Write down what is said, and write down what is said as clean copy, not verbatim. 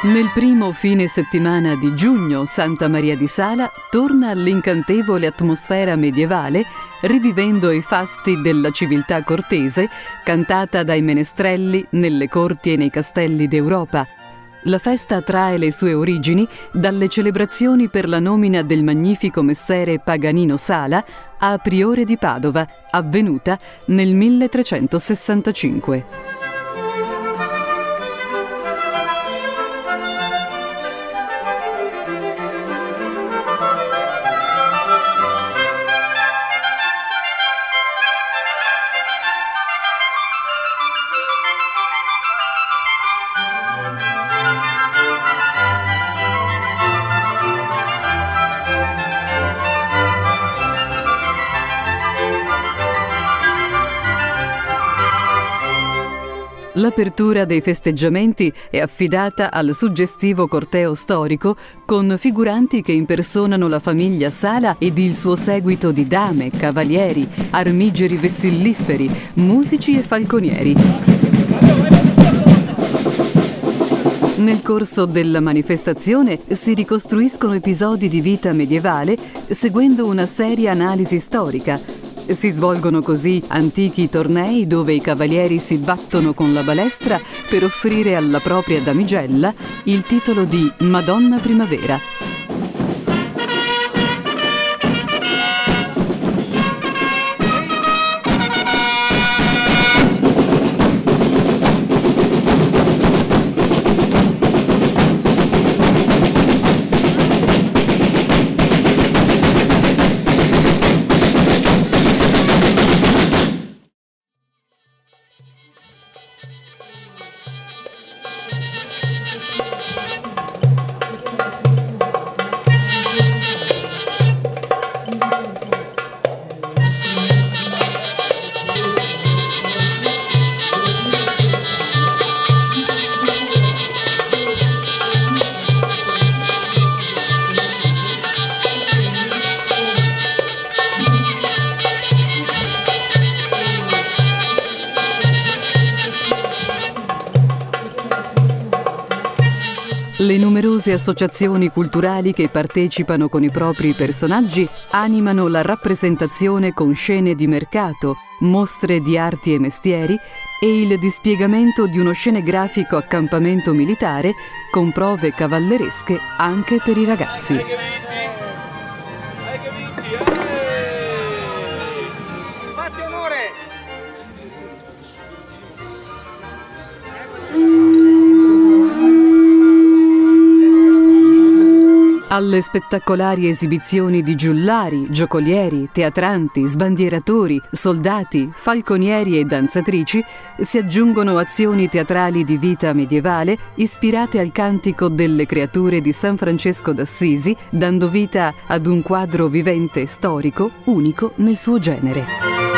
Nel primo fine settimana di giugno, Santa Maria di Sala torna all'incantevole atmosfera medievale, rivivendo i fasti della civiltà cortese, cantata dai menestrelli nelle corti e nei castelli d'Europa. La festa trae le sue origini dalle celebrazioni per la nomina del magnifico messere Paganino Sala a priore di Padova, avvenuta nel 1365. L'apertura dei festeggiamenti è affidata al suggestivo corteo storico con figuranti che impersonano la famiglia Sala ed il suo seguito di dame, cavalieri, armigeri vessilliferi, musici e falconieri. Nel corso della manifestazione si ricostruiscono episodi di vita medievale seguendo una seria analisi storica. Si svolgono così antichi tornei dove i cavalieri si battono con la balestra per offrire alla propria damigella il titolo di Madonna Primavera. Le numerose associazioni culturali che partecipano con i propri personaggi animano la rappresentazione con scene di mercato, mostre di arti e mestieri e il dispiegamento di uno scenografico accampamento militare con prove cavalleresche anche per i ragazzi. Fatti onore! Alle spettacolari esibizioni di giullari, giocolieri, teatranti, sbandieratori, soldati, falconieri e danzatrici si aggiungono azioni teatrali di vita medievale ispirate al cantico delle creature di San Francesco d'Assisi, dando vita ad un quadro vivente e storico unico nel suo genere.